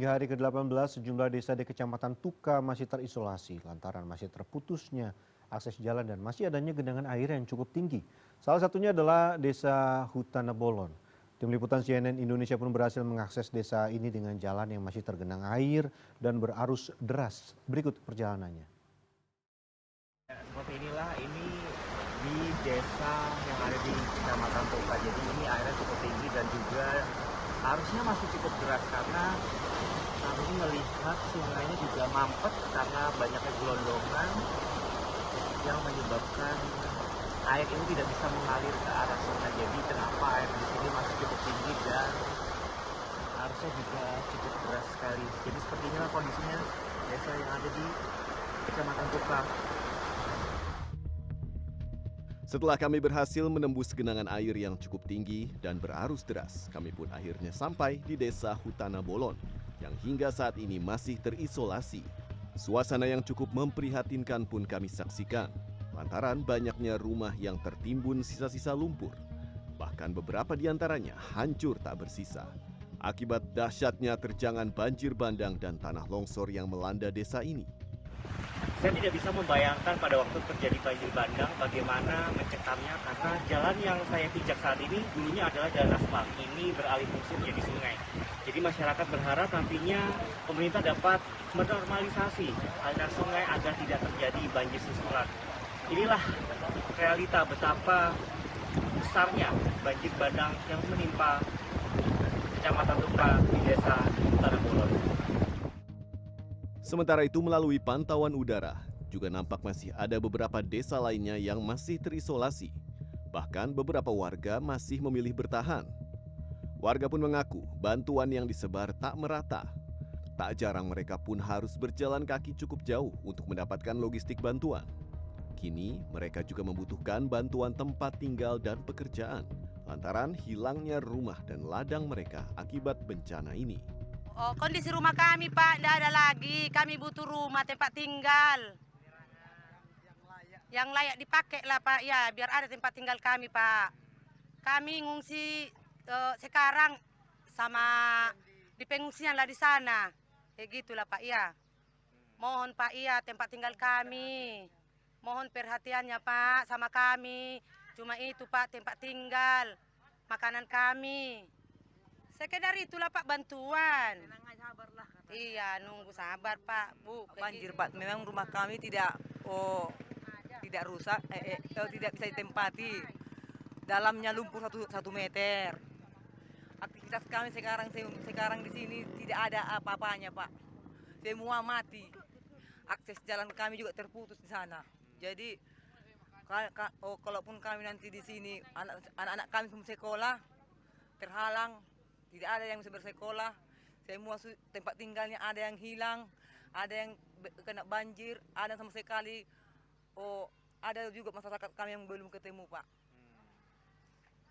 Hingga hari ke-18, sejumlah desa di Kecamatan Tuka masih terisolasi lantaran masih terputusnya akses jalan dan masih adanya genangan air yang cukup tinggi. Salah satunya adalah Desa Hutana Bolon. Tim liputan CNN Indonesia pun berhasil mengakses desa ini dengan jalan yang masih tergenang air dan berarus deras. Berikut perjalanannya. Seperti inilah ini di desa yang ada di Kecamatan Tuka. Jadi ini airnya cukup tinggi dan juga arusnya masih cukup deras karena kami melihat sungainya juga mampet karena banyaknya gelondongan yang menyebabkan air ini tidak bisa mengalir ke arah sungai. Jadi kenapa air di sini masih cukup tinggi dan arusnya juga cukup deras sekali. Jadi seperti inilah kondisinya desa yang ada di Kecamatan Tuka. Setelah kami berhasil menembus genangan air yang cukup tinggi dan berarus deras, kami pun akhirnya sampai di Desa Hutana Bolon yang hingga saat ini masih terisolasi. Suasana yang cukup memprihatinkan pun kami saksikan, lantaran banyaknya rumah yang tertimbun sisa-sisa lumpur. Bahkan beberapa di antaranya hancur tak bersisa. Akibat dahsyatnya terjangan banjir bandang dan tanah longsor yang melanda desa ini. Saya tidak bisa membayangkan pada waktu terjadi banjir bandang bagaimana mencekamnya karena jalan yang saya pijak saat ini dulunya adalah jalan aspal. Ini beralih fungsi menjadi sungai. Jadi masyarakat berharap nantinya pemerintah dapat menormalisasi aliran sungai agar tidak terjadi banjir susulan. Inilah realita betapa besarnya banjir bandang yang menimpa Kecamatan Tuka di Desa Hutana Bolon. Sementara itu melalui pantauan udara, juga nampak masih ada beberapa desa lainnya yang masih terisolasi. Bahkan beberapa warga masih memilih bertahan. Warga pun mengaku bantuan yang disebar tak merata. Tak jarang mereka pun harus berjalan kaki cukup jauh untuk mendapatkan logistik bantuan. Kini mereka juga membutuhkan bantuan tempat tinggal dan pekerjaan, lantaran hilangnya rumah dan ladang mereka akibat bencana ini. Oh, kondisi rumah kami, Pak, tidak ada lagi. Kami butuh rumah, tempat tinggal. Yang layak dipakai lah, Pak. Ya, biar ada tempat tinggal kami, Pak. Kami ngungsi sekarang sama di pengungsian lah di sana. Kayak gitulah, Pak, ya. Mohon, Pak, iya, tempat tinggal kami. Mohon perhatiannya, Pak, sama kami. Cuma itu, Pak, tempat tinggal. Makanan kami. Sekedar itulah Pak bantuan. Sabarlah. Iya, nunggu sabar Pak, Bu. Banjir Pak, memang rumah kami tidak rusak, tidak bisa ditempati. Dalamnya lumpur 1 meter. Aktivitas kami sekarang di sini tidak ada apa-apanya Pak. Semua mati. Akses jalan kami juga terputus di sana. Jadi kalaupun kami nanti di sini anak-anak kami sekolah terhalang. Tidak ada yang bisa bersekolah, semua tempat tinggalnya ada yang hilang, ada yang kena banjir, ada sama sekali, ada juga masyarakat kami yang belum ketemu Pak.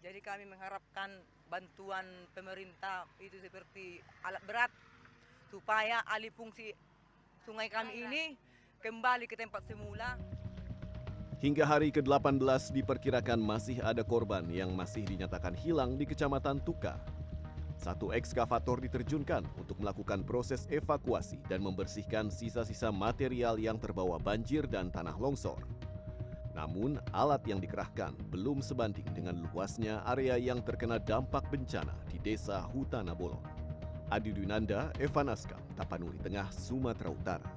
Jadi kami mengharapkan bantuan pemerintah itu seperti alat berat, supaya alih fungsi sungai kami ini kembali ke tempat semula. Hingga hari ke-18 diperkirakan masih ada korban yang masih dinyatakan hilang di Kecamatan Tuka. 1 ekskavator diterjunkan untuk melakukan proses evakuasi dan membersihkan sisa-sisa material yang terbawa banjir dan tanah longsor. Namun, alat yang dikerahkan belum sebanding dengan luasnya area yang terkena dampak bencana di Desa Hutana Bolon. Adi Dwinanda, Evan Askam, Tapanuli Tengah, Sumatera Utara.